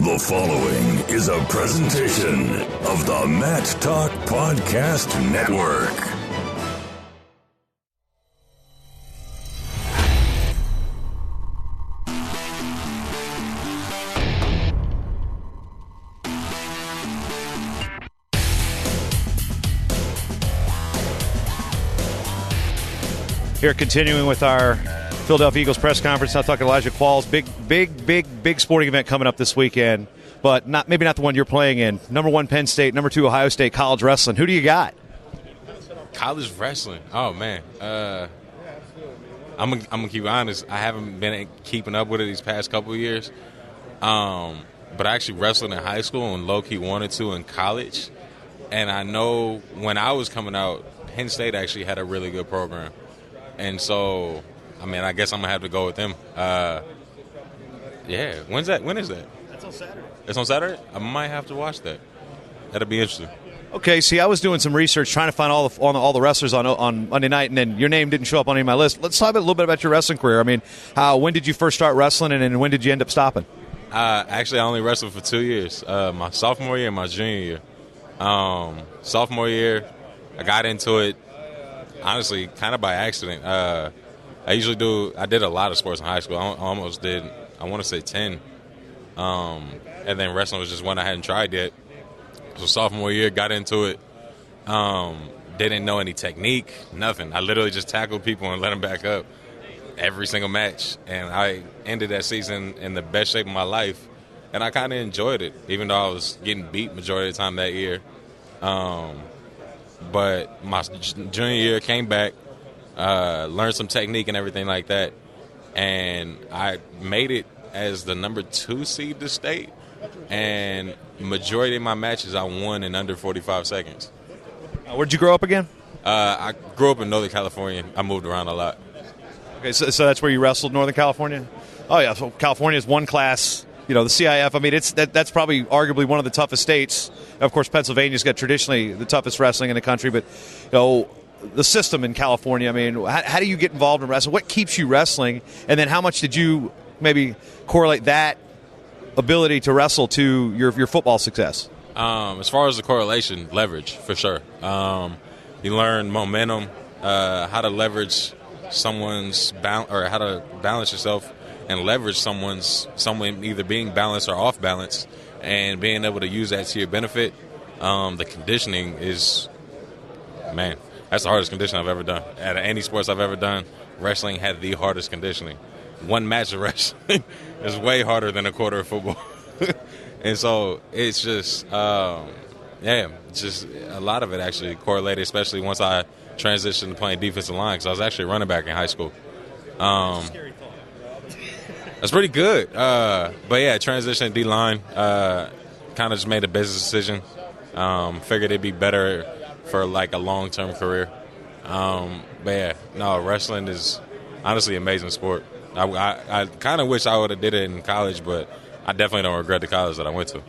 The following is a presentation of the Matt Talk Podcast Network. Here, continuing with our Philadelphia Eagles press conference, now talking to Elijah Qualls. Big sporting event coming up this weekend, but maybe not the one you're playing in. Number 1, Penn State. Number 2, Ohio State college wrestling. Who do you got? College wrestling. Oh, man. I'm gonna keep it honest. I haven't been keeping up with it these past couple of years. But I actually wrestled in high school and low-key wanted to in college. And I know when I was coming out, Penn State actually had a really good program. And so, I mean, I guess I'm going to have to go with them. Yeah. When is that? That's on Saturday. It's on Saturday? I might have to watch that. That'll be interesting. Okay, see, I was doing some research trying to find all the wrestlers on Monday night, and then your name didn't show up on any of my list. Let's talk a little bit about your wrestling career. I mean, when did you first start wrestling, and when did you end up stopping? Actually, I only wrestled for 2 years, my sophomore year and my junior year. Sophomore year, I got into it, honestly, kind of by accident. I did a lot of sports in high school. I almost did, I want to say 10. And then wrestling was just one I hadn't tried yet. So sophomore year, got into it. Didn't know any technique, nothing. I literally just tackled people and let them back up every single match. And I ended that season in the best shape of my life. And I kind of enjoyed it, even though I was getting beat majority of the time that year. But my junior year came back, learned some technique and everything like that, and I made it as the number 2 seed to state, and majority of my matches I won in under 45 seconds. Where'd you grow up again? I grew up in Northern California. I moved around a lot. Okay, so that's where you wrestled, Northern California? Oh, yeah, so California is one class. You know, the CIF, I mean, that's probably arguably one of the toughest states. Of course, Pennsylvania's got traditionally the toughest wrestling in the country, but, you know, the system in California, I mean, how do you get involved in wrestling? What keeps you wrestling? And then how much did you maybe correlate that ability to wrestle to your football success? As far as the correlation, leverage, for sure. You learn momentum, how to leverage someone's or how to balance yourself and leverage someone either being balanced or off balance, and being able to use that to your benefit. The conditioning is, man, that's the hardest condition I've ever done. Out of any sports I've ever done, wrestling had the hardest conditioning. One match of wrestling is way harder than a quarter of football. And so it's just, just a lot of it actually correlated, especially once I transitioned to playing defensive line, because I was actually running back in high school. That's pretty good. But, yeah, transition to D-line, kind of just made a business decision. Figured it'd be better for, like, a long-term career. But, yeah, no, wrestling is honestly an amazing sport. I kind of wish I would have did it in college, but I definitely don't regret the college that I went to.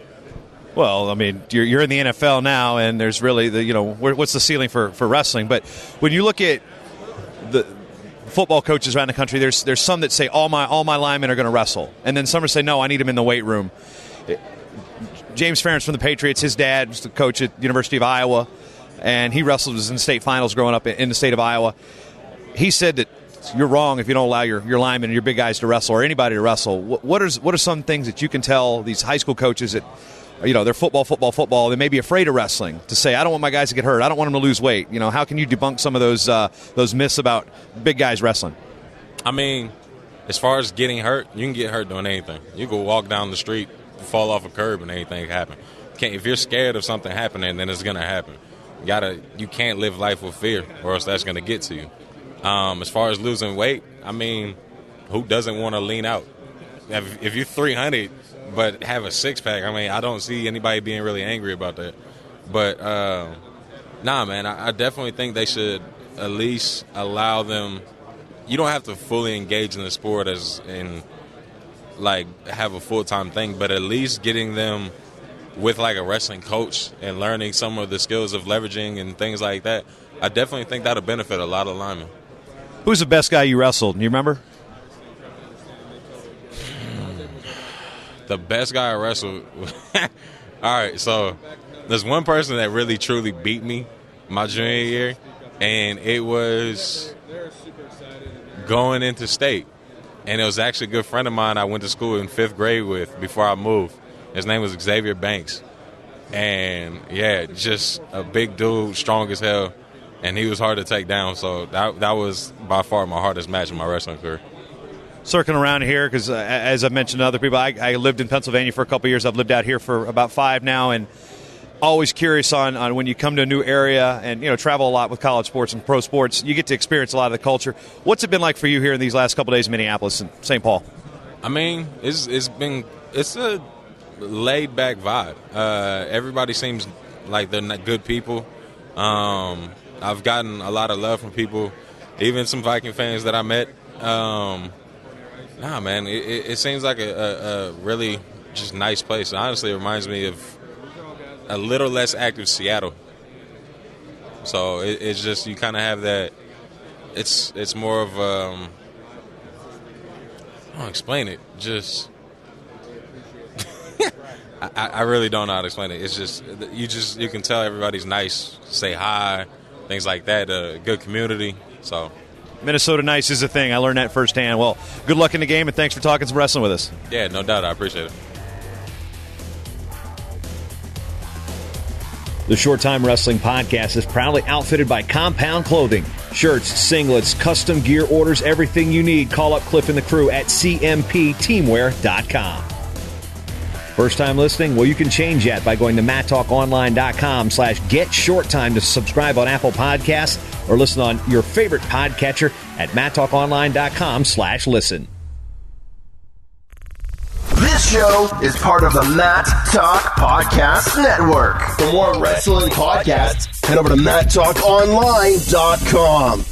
Well, I mean, you're in the NFL now, and there's really what's the ceiling for wrestling? But when you look at the football coaches around the country, there's some that say all my linemen are going to wrestle, and then some are say no, I need them in the weight room. James Ferentz from the Patriots, his dad was the coach at the University of Iowa, and he wrestled, was in state finals growing up in the state of Iowa. He said that you're wrong if you don't allow your linemen and your big guys to wrestle, or anybody to wrestle. What are some things that you can tell these high school coaches that, you know, they're football, they may be afraid of wrestling, to say, I don't want my guys to get hurt, I don't want them to lose weight? You know, how can you debunk some of those myths about big guys wrestling? I mean, as far as getting hurt, you can get hurt doing anything. You can walk down the street, fall off a curb, and anything can happen. If you're scared of something happening, then it's going to happen. You can't live life with fear, or else that's going to get to you. As far as losing weight, I mean, who doesn't want to lean out? If you're 300 but have a six-pack, I mean, I don't see anybody being really angry about that. But, nah, man, I definitely think they should at least allow them. You don't have to fully engage in the sport have a full-time thing, but at least getting them with, like, a wrestling coach and learning some of the skills of leveraging and things like that. I definitely think that'll benefit a lot of linemen. Who's the best guy you wrestled? Do you remember? the best guy I wrestled. All right, so there's one person that really truly beat me my junior year, and it was going into state. And it was actually a good friend of mine I went to school in 5th grade with before I moved. His name was Xavier Banks. And, yeah, just a big dude, strong as hell, and he was hard to take down. So that was by far my hardest match in my wrestling career. Circling around here, because as I've mentioned to other people, I lived in Pennsylvania for a couple of years. I've lived out here for about 5 now, and always curious on when you come to a new area and, travel a lot with college sports and pro sports, you get to experience a lot of the culture. What's it been like for you here in these last couple of days in Minneapolis and St. Paul? I mean, it's a laid-back vibe. Everybody seems like they're good people. I've gotten a lot of love from people, even some Viking fans that I met. Man, it seems like a really just nice place. Honestly, it reminds me of a little less active Seattle. So it's just, you kind of have that. It's more of I'll explain it. Just I really don't know how to explain it. It's just you can tell everybody's nice, say hi, things like that. Good community. So Minnesota nice is a thing. I learned that firsthand. Well, good luck in the game, and thanks for talking some wrestling with us. Yeah, no doubt. I appreciate it. The Short Time Wrestling Podcast is proudly outfitted by Compound Clothing. Shirts, singlets, custom gear orders, everything you need. Call up Cliff and the crew at cmpteamwear.com. First time listening? Well, you can change that by going to matttalkonline.com/getshorttime to subscribe on Apple Podcasts or listen on your favorite podcatcher at matttalkonline.com/listen. This show is part of the Matt Talk Podcast Network. For more wrestling podcasts, head over to matttalkonline.com.